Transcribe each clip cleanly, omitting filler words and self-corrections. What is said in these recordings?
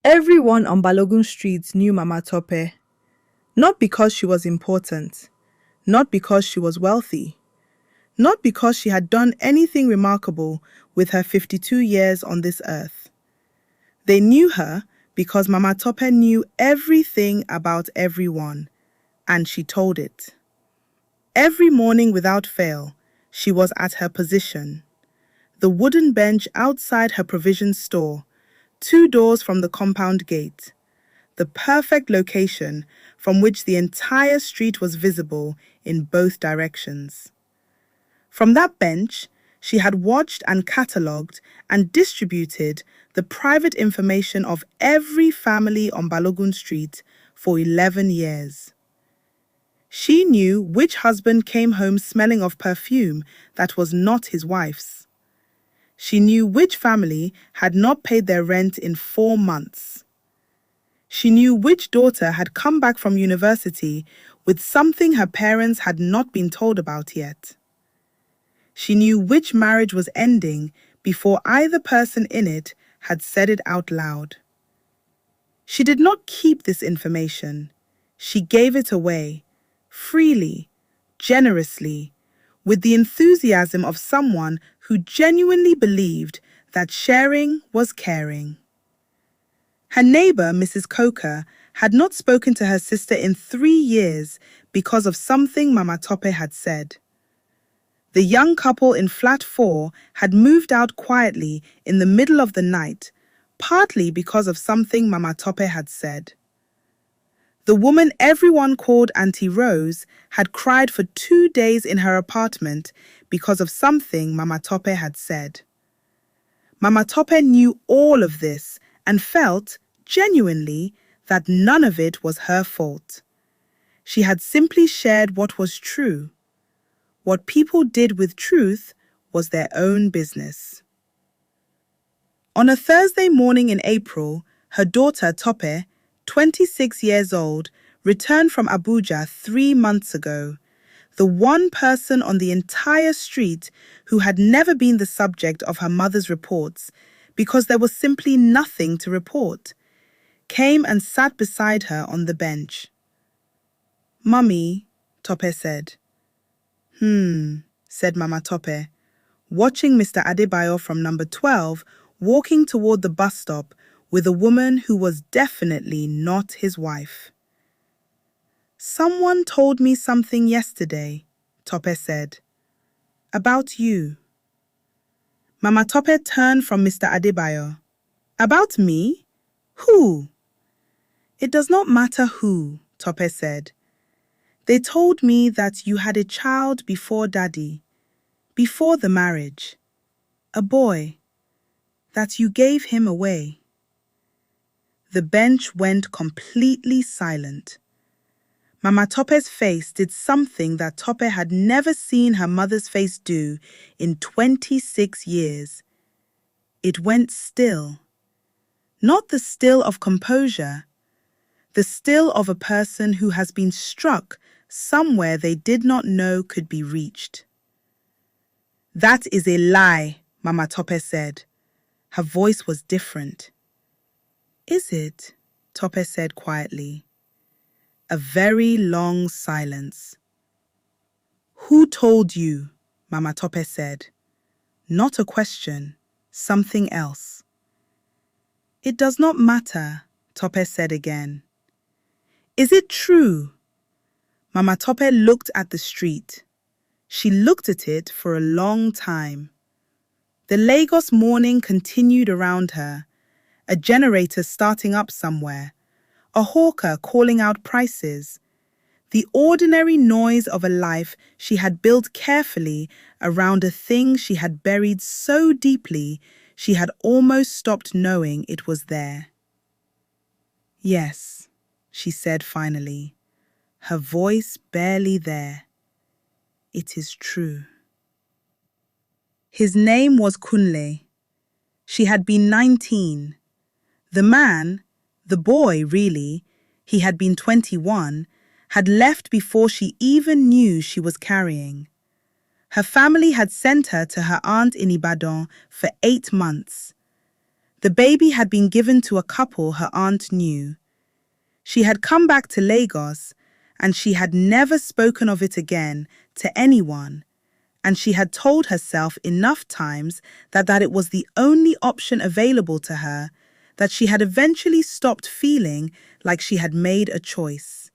Everyone on Balogun Street knew Mama Tope, not because she was important, not because she was wealthy, not because she had done anything remarkable with her 52 years on this earth. They knew her because Mama Tope knew everything about everyone, and she told it. Every morning without fail, she was at her position. The wooden bench outside her provision store, 2 doors from the compound gate. The perfect location from which the entire street was visible in both directions. From that bench, she had watched and catalogued and distributed the private information of every family on Balogun Street for 11 years. She knew which husband came home smelling of perfume that was not his wife's. She knew which family had not paid their rent in 4 months. She knew which daughter had come back from university with something her parents had not been told about yet. She knew which marriage was ending before either person in it had said it out loud. She did not keep this information. She gave it away, freely, generously, with the enthusiasm of someone who genuinely believed that sharing was caring. Her neighbor, Mrs. Coker, had not spoken to her sister in 3 years because of something Mama Tope had said. The young couple in flat 4 had moved out quietly in the middle of the night, partly because of something Mama Tope had said. The woman everyone called Auntie Rose had cried for 2 days in her apartment because of something Mama Tope had said. Mama Tope knew all of this and felt, genuinely, that none of it was her fault. She had simply shared what was true. What people did with truth was their own business. On a Thursday morning in April, her daughter Tope, 26 years old, returned from Abuja 3 months ago, the one person on the entire street who had never been the subject of her mother's reports because there was simply nothing to report, came and sat beside her on the bench. "Mummy," Tope said. Said Mama Tope, watching Mr. Adebayo from number 12 walking toward the bus stop with a woman who was definitely not his wife. "Someone told me something yesterday," Tope said. "About you." Mama Tope turned from Mr. Adebayo. "About me? Who?" "It does not matter who," Tope said. "They told me that you had a child before Daddy, before the marriage, a boy, that you gave him away." The bench went completely silent. Mama Tope's face did something that Tope had never seen her mother's face do in 26 years. It went still. Not the still of composure, the still of a person who has been struck somewhere they did not know could be reached. "That is a lie," Mama Tope said. Her voice was different. "Is it?" Tope said quietly. A very long silence. "Who told you?" Mama Tope said. Not a question, something else. "It does not matter," Tope said again. "Is it true?" Mama Tope looked at the street. She looked at it for a long time. The Lagos morning continued around her, a generator starting up somewhere, a hawker calling out prices, the ordinary noise of a life she had built carefully around a thing she had buried so deeply she had almost stopped knowing it was there. "Yes," she said finally, her voice barely there. "It is true." His name was Kunle. She had been 19. The man, the boy really, he had been 21, had left before she even knew she was carrying. Her family had sent her to her aunt in Ibadan for 8 months. The baby had been given to a couple her aunt knew. She had come back to Lagos, and she had never spoken of it again to anyone, and she had told herself enough times that it was the only option available to her, that she had eventually stopped feeling like she had made a choice.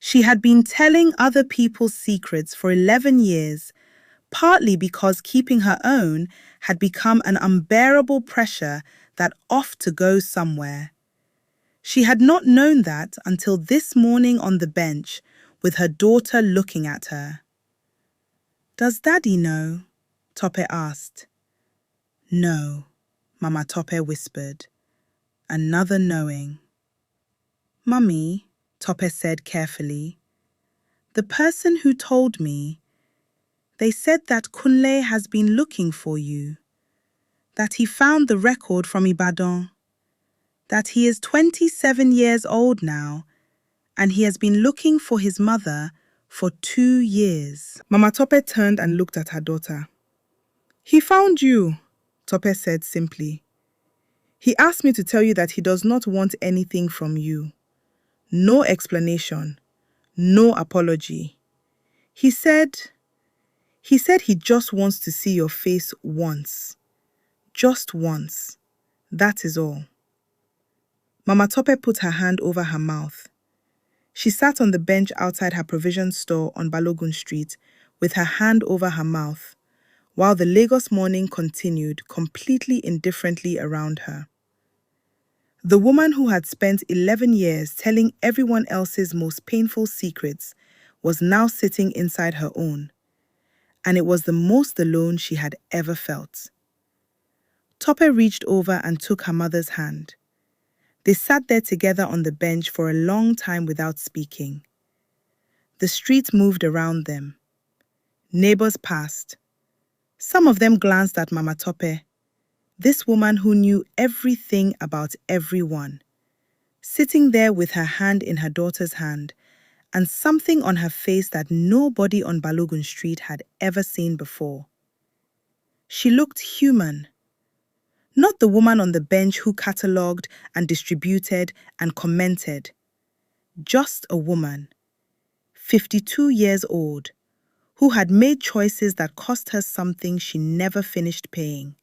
She had been telling other people's secrets for 11 years, partly because keeping her own had become an unbearable pressure that ought to go somewhere. She had not known that until this morning on the bench, with her daughter looking at her. "Does Daddy know?" Tope asked. "No," Mama Tope whispered. Another knowing. "Mummy," Tope said carefully, "the person who told me, they said that Kunle has been looking for you, that he found the record from Ibadan, that he is 27 years old now, and he has been looking for his mother for 2 years." Mama Tope turned and looked at her daughter. "He found you," Tope said simply. "He asked me to tell you that he does not want anything from you. No explanation, no apology. He said he just wants to see your face once. Just once. That is all." Mama Tope put her hand over her mouth. She sat on the bench outside her provision store on Balogun Street with her hand over her mouth, while the Lagos morning continued completely indifferently around her. The woman who had spent 11 years telling everyone else's most painful secrets was now sitting inside her own, and it was the most alone she had ever felt. Tope reached over and took her mother's hand. They sat there together on the bench for a long time without speaking. The street moved around them. Neighbors passed. Some of them glanced at Mama Tope, this woman who knew everything about everyone, sitting there with her hand in her daughter's hand and something on her face that nobody on Balogun Street had ever seen before. She looked human. Not the woman on the bench who catalogued and distributed and commented. Just a woman, 52 years old, who had made choices that cost her something she never finished paying,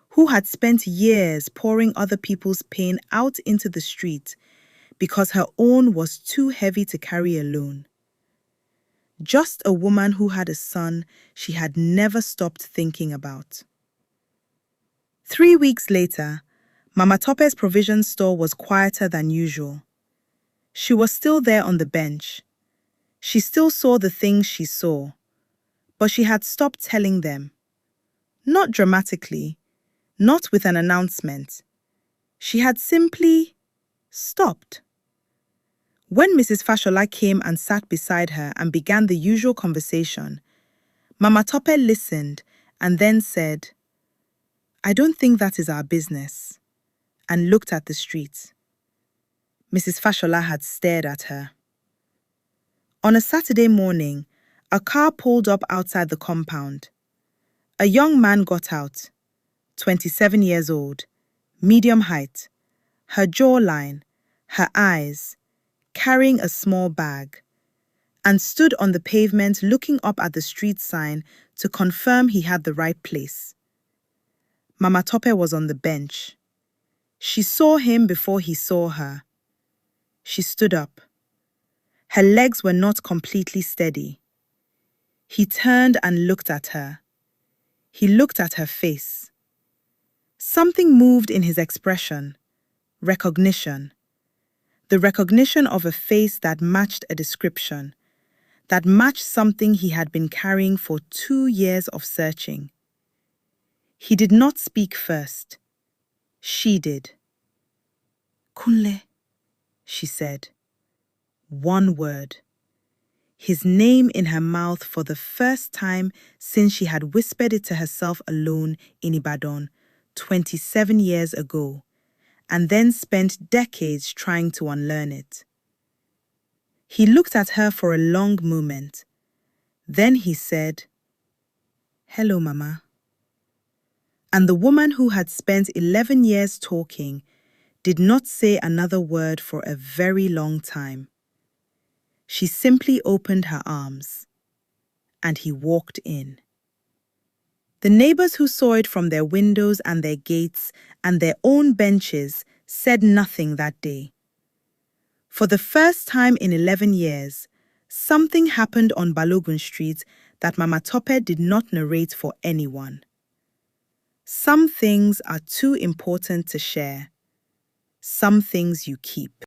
who had spent years pouring other people's pain out into the street because her own was too heavy to carry alone. Just a woman who had a son she had never stopped thinking about. 3 weeks later, Mama Tope's provision store was quieter than usual. She was still there on the bench. She still saw the things she saw, but she had stopped telling them. Not dramatically, not with an announcement. She had simply stopped. When Mrs. Fashola came and sat beside her and began the usual conversation, Mama Tope listened and then said, "I don't think that is our business," and looked at the street. Mrs. Fashola had stared at her. On a Saturday morning, a car pulled up outside the compound. A young man got out, 27 years old, medium height, her jawline, her eyes, carrying a small bag, and stood on the pavement looking up at the street sign to confirm he had the right place. Mama Tope was on the bench. She saw him before he saw her. She stood up. Her legs were not completely steady. He turned and looked at her. He looked at her face. Something moved in his expression. Recognition. The recognition of a face that matched a description, that matched something he had been carrying for 2 years of searching. He did not speak first. She did. "Kunle," she said. One word. His name in her mouth for the first time since she had whispered it to herself alone in Ibadan 27 years ago, and then spent decades trying to unlearn it. He looked at her for a long moment. Then he said, "Hello, Mama." And the woman who had spent 11 years talking did not say another word for a very long time. She simply opened her arms, and he walked in. The neighbors who saw it from their windows and their gates and their own benches said nothing that day. For the first time in 11 years, something happened on Balogun Street that Mama Tope did not narrate for anyone. Some things are too important to share. Some things you keep.